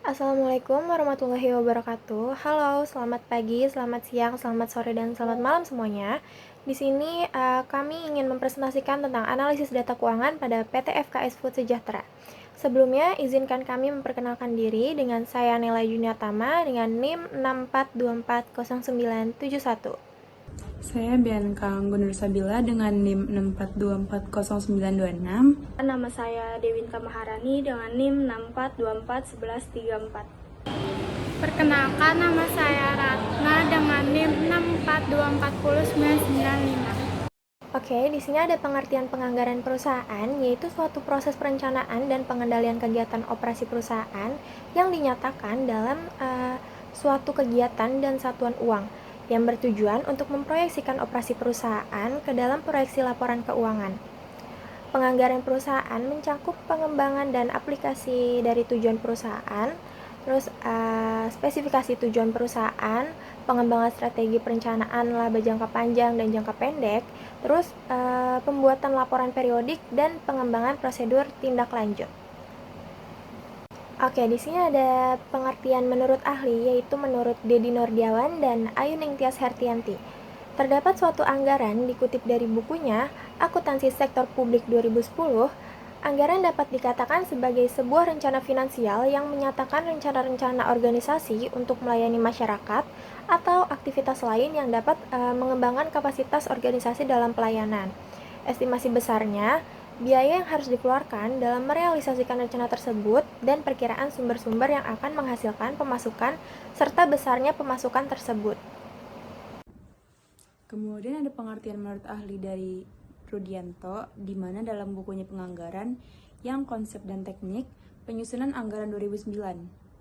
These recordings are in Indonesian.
Assalamualaikum warahmatullahi wabarakatuh. Halo, selamat pagi, selamat siang, selamat sore, dan selamat malam semuanya. Di sini kami ingin mempresentasikan tentang analisis data keuangan pada PT FKS Food Sejahtera. Sebelumnya, izinkan kami memperkenalkan diri dengan saya Nela Juniatama dengan NIM 64240971. Saya Bianca Anggun Sabila dengan NIM 64240926. Nama saya Dewinta Maharani dengan NIM 64241134. Perkenalkan, nama saya Ratna dengan NIM 64240995. Oke, di sini ada pengertian penganggaran perusahaan, yaitu suatu proses perencanaan dan pengendalian kegiatan operasi perusahaan yang dinyatakan dalam suatu kegiatan dan satuan uang yang bertujuan untuk memproyeksikan operasi perusahaan ke dalam proyeksi laporan keuangan. Penganggaran perusahaan mencakup pengembangan dan aplikasi dari tujuan perusahaan, terus spesifikasi tujuan perusahaan, pengembangan strategi perencanaan laba jangka panjang dan jangka pendek, terus pembuatan laporan periodik dan pengembangan prosedur tindak lanjut. Oke, di sini ada pengertian menurut ahli, yaitu menurut Dedi Nordiawan dan Ayu Ningtyas Hertianti. Terdapat suatu anggaran dikutip dari bukunya Akuntansi Sektor Publik 2010. Anggaran dapat dikatakan sebagai sebuah rencana finansial yang menyatakan rencana-rencana organisasi untuk melayani masyarakat atau aktivitas lain yang dapat mengembangkan kapasitas organisasi dalam pelayanan. Estimasi besarnya, biaya yang harus dikeluarkan dalam merealisasikan rencana tersebut dan perkiraan sumber-sumber yang akan menghasilkan pemasukan serta besarnya pemasukan tersebut. Kemudian ada pengertian menurut ahli dari Rudianto, di mana dalam bukunya Penganggaran yang konsep dan teknik penyusunan anggaran 2009.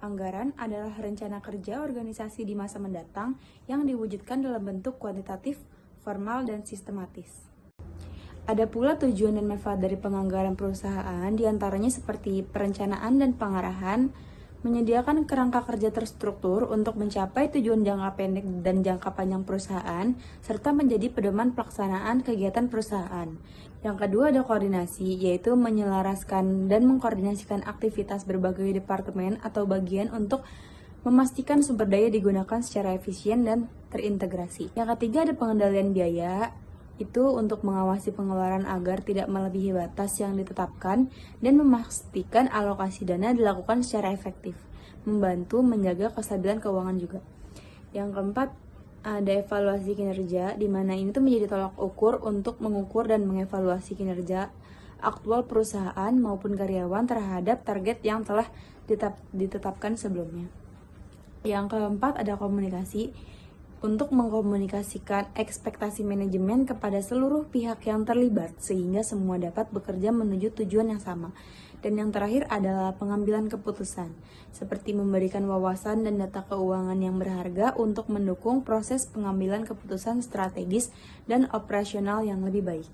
Anggaran adalah rencana kerja organisasi di masa mendatang yang diwujudkan dalam bentuk kuantitatif, formal, dan sistematis. Ada pula tujuan dan manfaat dari penganggaran perusahaan, diantaranya seperti perencanaan dan pengarahan, menyediakan kerangka kerja terstruktur untuk mencapai tujuan jangka pendek dan jangka panjang perusahaan, serta menjadi pedoman pelaksanaan kegiatan perusahaan. Yang kedua ada koordinasi, yaitu menyelaraskan dan mengkoordinasikan aktivitas berbagai departemen atau bagian untuk memastikan sumber daya digunakan secara efisien dan terintegrasi. Yang ketiga ada pengendalian biaya, itu untuk mengawasi pengeluaran agar tidak melebihi batas yang ditetapkan dan memastikan alokasi dana dilakukan secara efektif, membantu menjaga kestabilan keuangan juga. Yang keempat, ada evaluasi kinerja, di mana ini tuh menjadi tolak ukur untuk mengukur dan mengevaluasi kinerja aktual perusahaan maupun karyawan terhadap target yang telah ditetapkan sebelumnya. Yang keempat, ada komunikasi, untuk mengkomunikasikan ekspektasi manajemen kepada seluruh pihak yang terlibat sehingga semua dapat bekerja menuju tujuan yang sama. Dan yang terakhir adalah pengambilan keputusan, seperti memberikan wawasan dan data keuangan yang berharga untuk mendukung proses pengambilan keputusan strategis dan operasional yang lebih baik.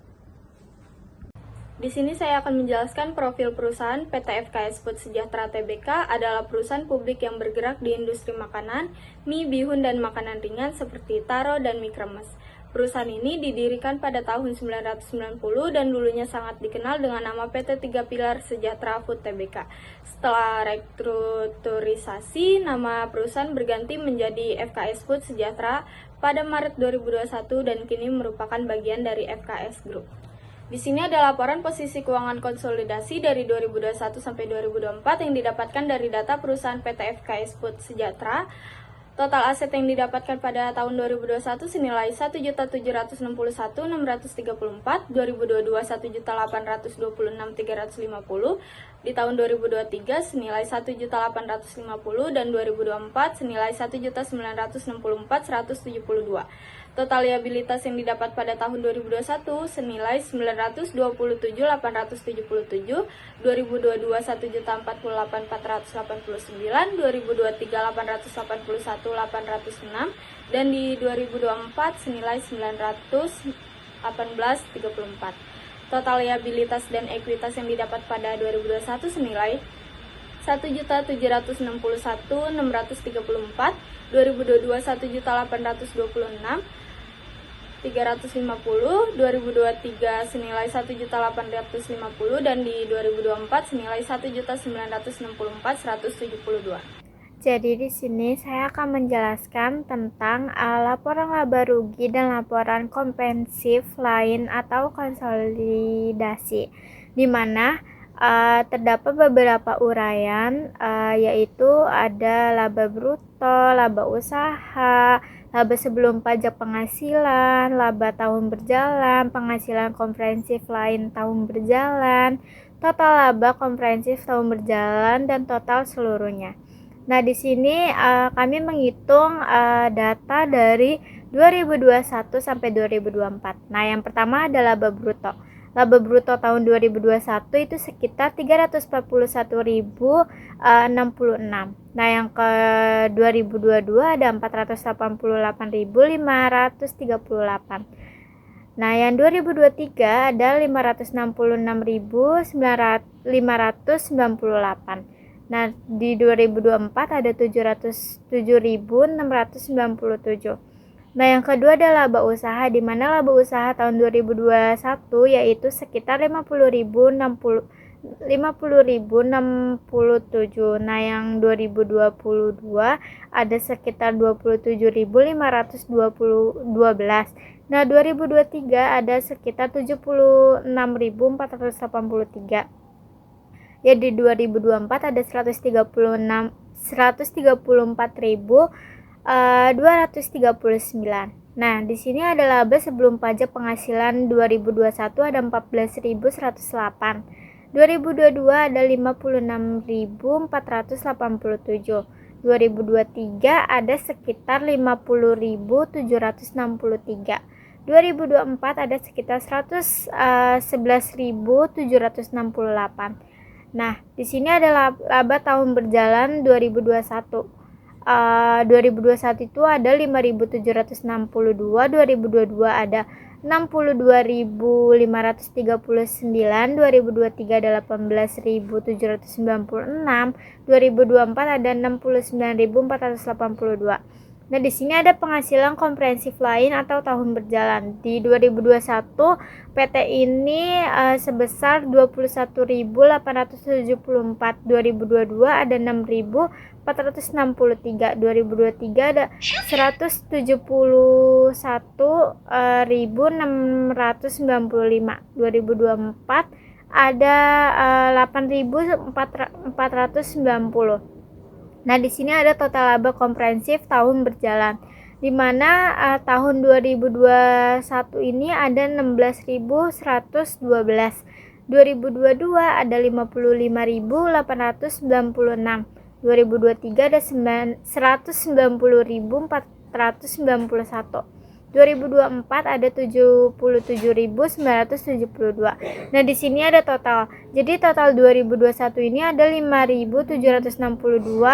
Di sini saya akan menjelaskan profil perusahaan PT FKS Food Sejahtera Tbk adalah perusahaan publik yang bergerak di industri makanan, mie, bihun, dan makanan ringan seperti taro dan mie kremes. Perusahaan ini didirikan pada tahun 1990 dan dulunya sangat dikenal dengan nama PT Tiga Pilar Sejahtera Food Tbk. Setelah restrukturisasi, nama perusahaan berganti menjadi FKS Food Sejahtera pada Maret 2021 dan kini merupakan bagian dari FKS Group. Di sini ada laporan posisi keuangan konsolidasi dari 2021 sampai 2024 yang didapatkan dari data perusahaan PT FKS Food Sejahtera. Total aset yang didapatkan pada tahun 2021 senilai 1.761.634, 2022 1.826.350, di tahun 2023 senilai 1.850 dan 2024 senilai 1.964.172. Total liabilitas yang didapat pada tahun 2021 senilai 927.877, 2022 1.048.489, 2023 881.806, dan di 2024 senilai 918.34. Total liabilitas dan ekuitas yang didapat pada 2021 senilai 1.761.634, 2022 1.826.350, 2023 senilai 1.850, dan di 2024 senilai 1.964.172. Jadi di sini saya akan menjelaskan tentang laporan laba rugi dan laporan komprehensif lain atau konsolidasi, di mana terdapat beberapa uraian, yaitu ada laba bruto, laba usaha, laba sebelum pajak penghasilan, laba tahun berjalan, penghasilan komprehensif lain tahun berjalan, total laba komprehensif tahun berjalan, dan total seluruhnya. Nah, di sini kami menghitung data dari 2021 sampai 2024. Nah, yang pertama adalah laba bruto. Laba bruto tahun 2021 itu sekitar 341.066. Nah, yang ke 2022 ada 488.538. Nah, yang 2023 ada 566.598. Nah, di 2024 ada 707.697. Nah, yang kedua adalah laba usaha, di mana laba usaha tahun 2021 yaitu sekitar 50.067. Nah, yang 2022 ada sekitar 27.512. Nah, 2023 ada sekitar 76.483. Ya, di 2024 ada 134.239. Nah, di sini ada laba sebelum pajak penghasilan 2021 ada 14.108. 2022 ada 56.487. 2023 ada sekitar 50.763. 2024 ada sekitar 111.768. Nah, di sini ada laba tahun berjalan 2021. 2021 itu ada 5.762, 2022 ada 62.539, 2023 ada 18.796, 2024 ada 69.482. Nah, di sini ada penghasilan komprehensif lain atau tahun berjalan. Di 2021 PT ini sebesar 21.874. 2022 ada 6.463. 2023 ada 171.695. 2024 ada 8.490. Nah, di sini ada total laba komprehensif tahun berjalan, di mana tahun 2021 ini ada 16.112. 2022 ada 55.896. 2023 ada 190.491. 2024 ada 77.972. Nah, di sini ada total. Jadi total 2021 ini ada 5.762,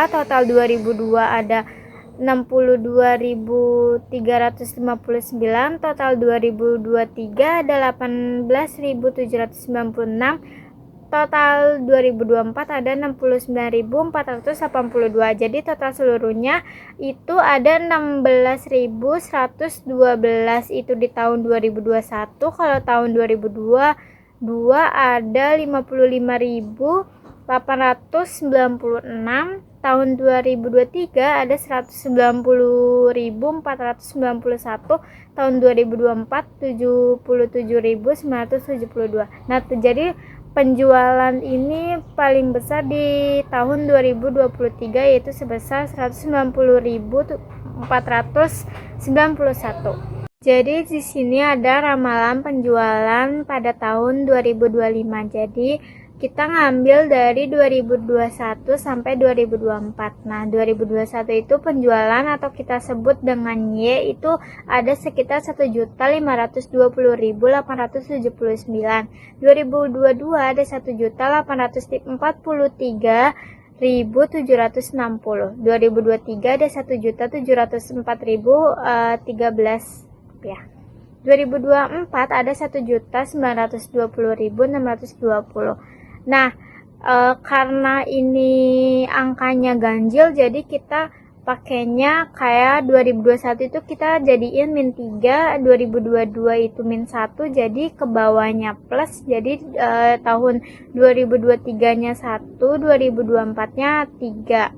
total 2002 ada 62.359, total 2023 ada 18.796. Total 2024 ada 69.482. Jadi total seluruhnya itu ada 16.112 itu di tahun 2021. Kalau tahun 2022 ada 55.896. Tahun 2023 ada 190.491. Tahun 2024 77.972. Nah, jadi penjualan ini paling besar di tahun 2023 yaitu sebesar 190.491. Jadi di sini ada ramalan penjualan pada tahun 2025. Jadi kita ngambil dari 2021 sampai 2024. Nah, 2021 itu penjualan atau kita sebut dengan Y itu ada sekitar 1.520.879. 2022 ada 1.843.760. 2023 ada 1.704.013 ya. 2024 ada 1.920.620. Nah, karena ini angkanya ganjil, jadi kita pakainya kayak 2021 itu kita jadiin -3, 2022 itu -1, jadi ke bawahnya plus. Jadi tahun 2023 nya 1, 2024 nya 3.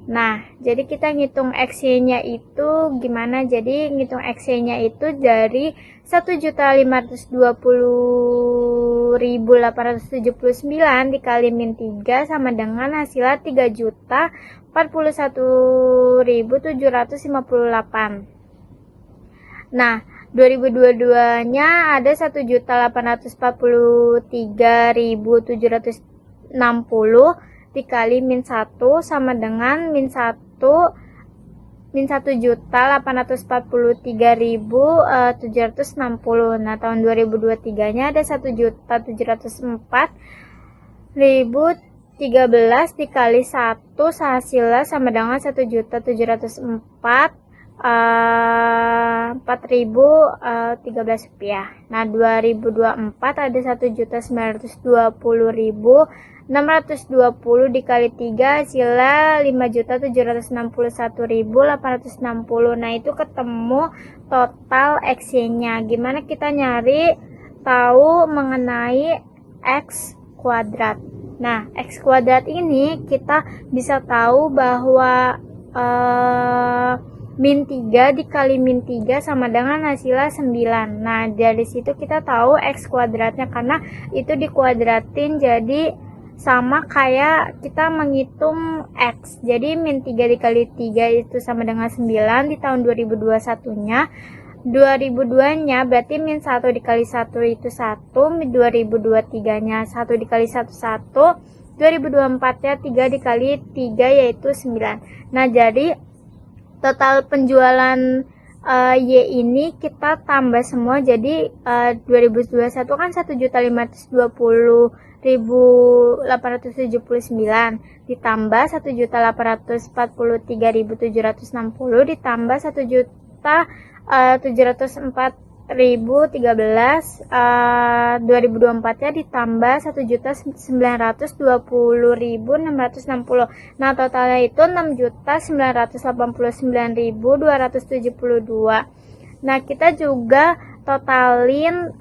Nah, jadi kita ngitung XY-nya itu gimana? Jadi ngitung XY-nya itu dari 1.520.879 dikali min 3 sama dengan hasilnya 3.041.758. Nah, 2022-nya ada 1.843.760 dikali min 1 sama dengan min 1.843.760. Nah, tahun 2023-nya ada 1.704.013 dikali 1 hasilnya sama dengan 4.013 rupiah. Nah, 2024 ada 1.920.620 dikali 3 hasilnya 5.761.860. Nah, itu ketemu total X-nya. Gimana kita nyari tahu mengenai X kuadrat? Nah, X kuadrat ini kita bisa tahu bahwa min 3 dikali min 3 sama dengan hasilnya 9. Nah, dari situ kita tahu X kuadratnya karena itu dikuadratin jadi sama kayak kita menghitung X. Jadi min 3 dikali 3 itu sama dengan 9 di tahun 2021-nya. 2002-nya berarti min 1 dikali 1 itu 1, 2023-nya 1 dikali 1 1, 2024-nya 3 dikali 3 yaitu 9. Nah, jadi total penjualan Y ini kita tambah semua jadi 2021 kan 1.520.879 ditambah 1.843.760 ditambah 1.704.013 2024-nya ditambah 1.920.660. Nah, totalnya itu 6.989.272. Nah, kita juga totalin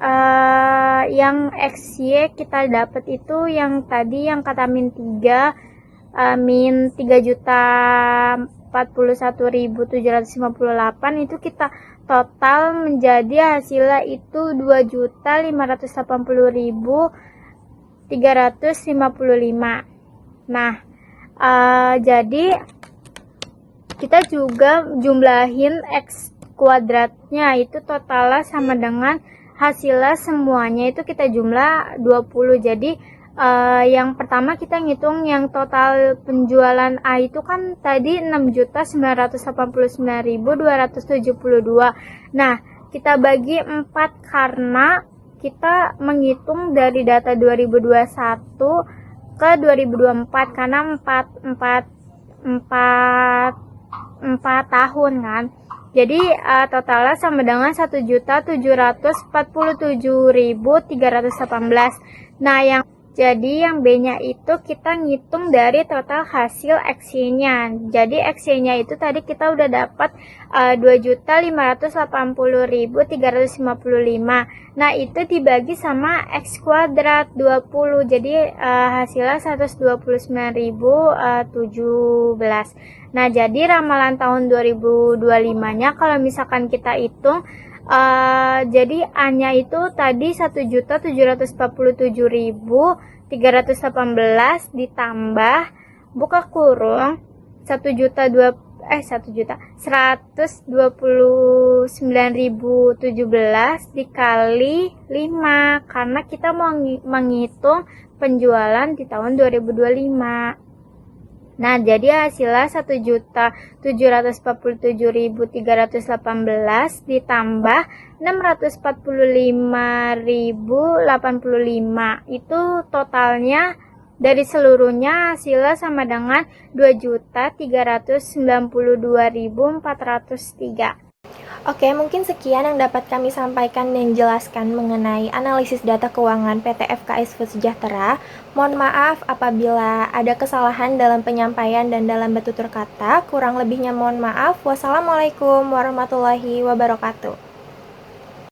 yang XY kita dapat itu yang tadi yang kata min 3 min 3.041.758 itu kita total menjadi hasilnya itu 2.580.355. Nah, jadi kita juga jumlahin X kuadratnya itu totalnya sama dengan hasilnya semuanya itu kita jumlah 20. Jadi yang pertama kita ngitung yang total penjualan A itu kan tadi 6.989.272. Nah, kita bagi 4 karena kita menghitung dari data 2021 ke 2024 karena 4 tahun kan. Jadi totalnya sama dengan 1.747.318. Nah, yang B-nya itu kita ngitung dari total hasil X-nya. Jadi X-nya itu tadi kita udah dapat 2.580.355. Nah, itu dibagi sama X kuadrat 20. Jadi hasilnya 129.017. Nah, jadi ramalan tahun 2025-nya kalau misalkan kita hitung jadi A-nya itu tadi 1.747.318 ditambah buka kurung 129.017 dikali 5 karena kita mau menghitung penjualan di tahun 2025. Nah, jadi hasilnya 1.747.318 ditambah 645.085. Itu totalnya dari seluruhnya hasilnya sama dengan 2.392.403. Oke, mungkin sekian yang dapat kami sampaikan dan jelaskan mengenai analisis data keuangan PT FKS Food Sejahtera. Mohon maaf apabila ada kesalahan dalam penyampaian dan dalam bertutur kata. Kurang lebihnya mohon maaf. Wassalamualaikum warahmatullahi wabarakatuh.